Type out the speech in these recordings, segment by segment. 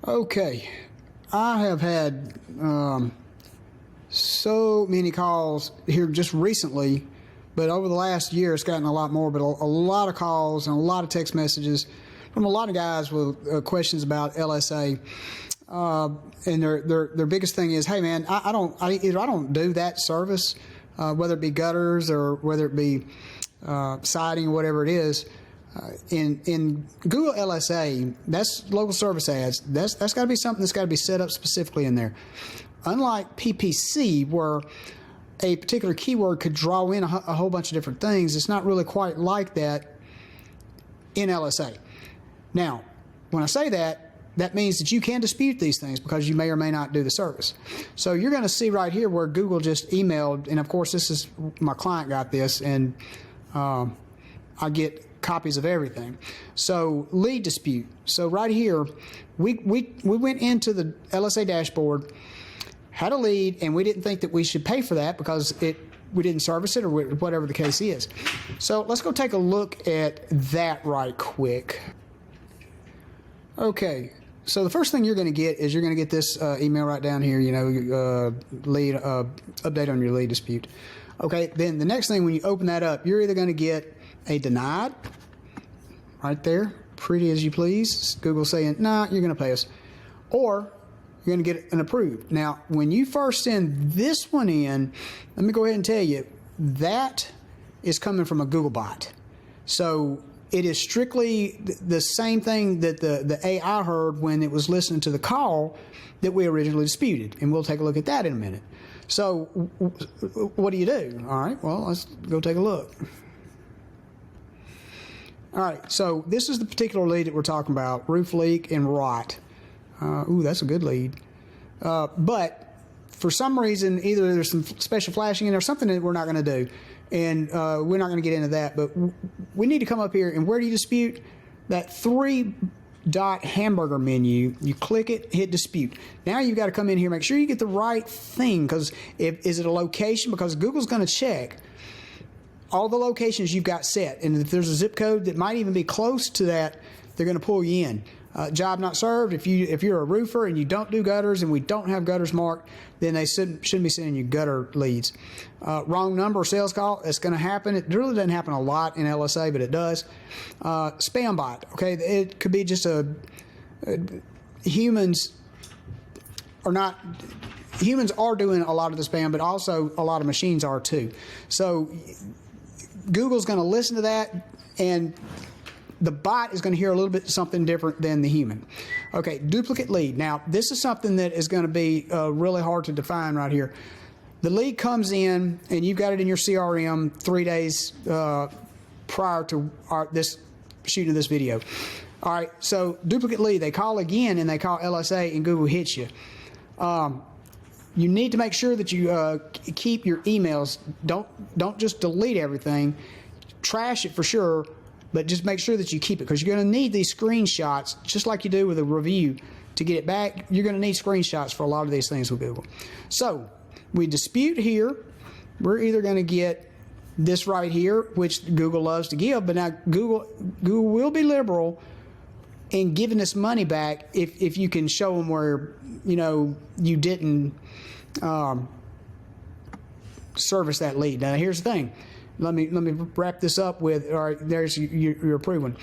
Okay, I have had so many calls here just recently, but over the last year it's gotten a lot more, but a lot of calls and a lot of text messages from a lot of guys with questions about LSA. And their biggest thing is, hey man, I don't do that service, whether it be gutters or whether it be siding or whatever it is. In Google LSA, that's local service ads. That's got to be something that's got to be set up specifically in there. Unlike PPC, where a particular keyword could draw in a whole bunch of different things, it's not really quite like that in LSA. Now, when I say that, that means that you can dispute these things because you may or may not do the service. So you're going to see right here where Google just emailed, and of course this is, my client got this, and I get copies of everything. So lead dispute. So right here, we went into the LSA dashboard, had a lead, and we didn't think that we should pay for that because we didn't service it or whatever the case is. So let's go take a look at that right quick. Okay, so the first thing you're going to get is you're going to get this email right down here, lead update on your lead dispute. Okay, then the next thing when you open that up, you're either going to get a denied, right there, pretty as you please, Google saying, nah, you're going to pay us, or you're going to get an approved. Now, when you first send this one in, let me go ahead and tell you, that is coming from a Google bot. So it is strictly the same thing that the AI heard when it was listening to the call that we originally disputed, and we'll take a look at that in a minute. So what do you do? All right, well, let's go take a look. All right, so this is the particular lead that we're talking about, roof leak and rot. Ooh, that's a good lead. But for some reason, either there's some special flashing in there or something that we're not going to do. And we're not going to get into that. But we need to come up here, and where do you dispute? That 3-dot hamburger menu, you click it, hit dispute. Now you've got to come in here, make sure you get the right thing, because is it a location? Because Google's going to check all the locations you've got set, and if there's a zip code that might even be close to that, they're going to pull you in. Job not served. If you're a roofer and you don't do gutters and we don't have gutters marked, then they shouldn't be sending you gutter leads. Wrong number or sales call, it's going to happen. It really doesn't happen a lot in LSA, but it does. Spam bot. Okay, it could be just humans are doing a lot of the spam, but also a lot of machines are too. So Google's going to listen to that, and the bot is going to hear a little bit something different than the human. Okay, duplicate lead. Now, this is something that is going to be really hard to define right here. The lead comes in, and you've got it in your CRM 3 days prior to this shooting of this video. All right, so duplicate lead. They call again, and they call LSA, and Google hits you. You need to make sure that you keep your emails. Don't just delete everything. Trash it for sure, but just make sure that you keep it, because you're going to need these screenshots, just like you do with a review, to get it back. You're going to need screenshots for a lot of these things with Google. So we dispute here. We're either going to get this right here, which Google loves to give, but now Google will be liberal in giving this money back if you can show them where you didn't service that lead. Now here's the thing. Let me wrap this up with, all right, there's your approved one.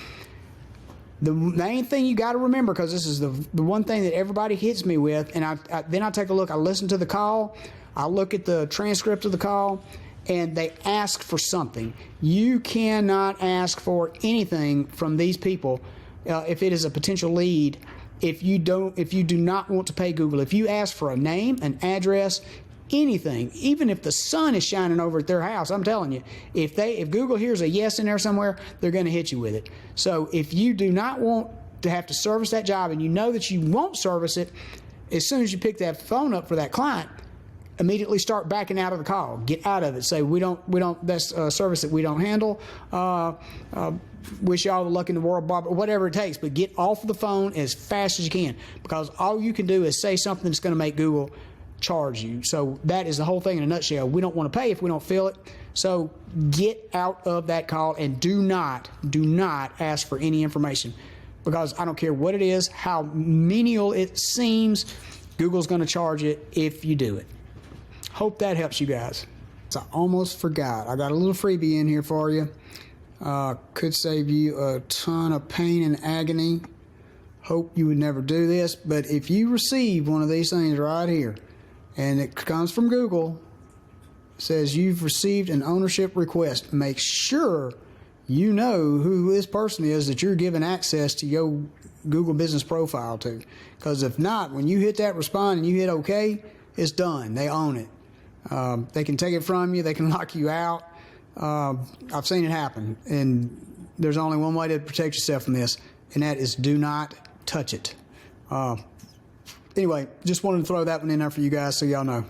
The main thing you got to remember, because this is the one thing that everybody hits me with, and then I take a look, I listen to the call, I look at the transcript of the call, and they ask for something. You cannot ask for anything from these people if it is a potential lead. If you do not want to pay Google, if you ask for a name, an address, anything, even if the sun is shining over at their house, I'm telling you, if Google hears a yes in there somewhere, they're going to hit you with it. So if you do not want to have to service that job, and you know that you won't service it, as soon as you pick that phone up for that client, immediately start backing out of the call. Get out of it. Say, we don't. That's a service that we don't handle. Wish y'all the luck in the world, Bob, or whatever it takes. But get off of the phone as fast as you can, because all you can do is say something that's going to make Google charge you. So that is the whole thing in a nutshell. We don't want to pay if we don't feel it. So get out of that call, and do not ask for any information. because I don't care what it is, how menial it seems, Google's going to charge it if you do it. Hope that helps you guys. So I almost forgot. I got a little freebie in here for you. Could save you a ton of pain and agony. Hope you would never do this, but if you receive one of these things right here, and it comes from Google, says you've received an ownership request, make sure you know who this person is that you're giving access to your Google business profile to. Because if not, when you hit that respond and you hit OK, it's done. They own it. They can take it from you. They can lock you out. I've seen it happen. And there's only one way to protect yourself from this, and that is do not touch it. Anyway, just wanted to throw that one in there for you guys so y'all know.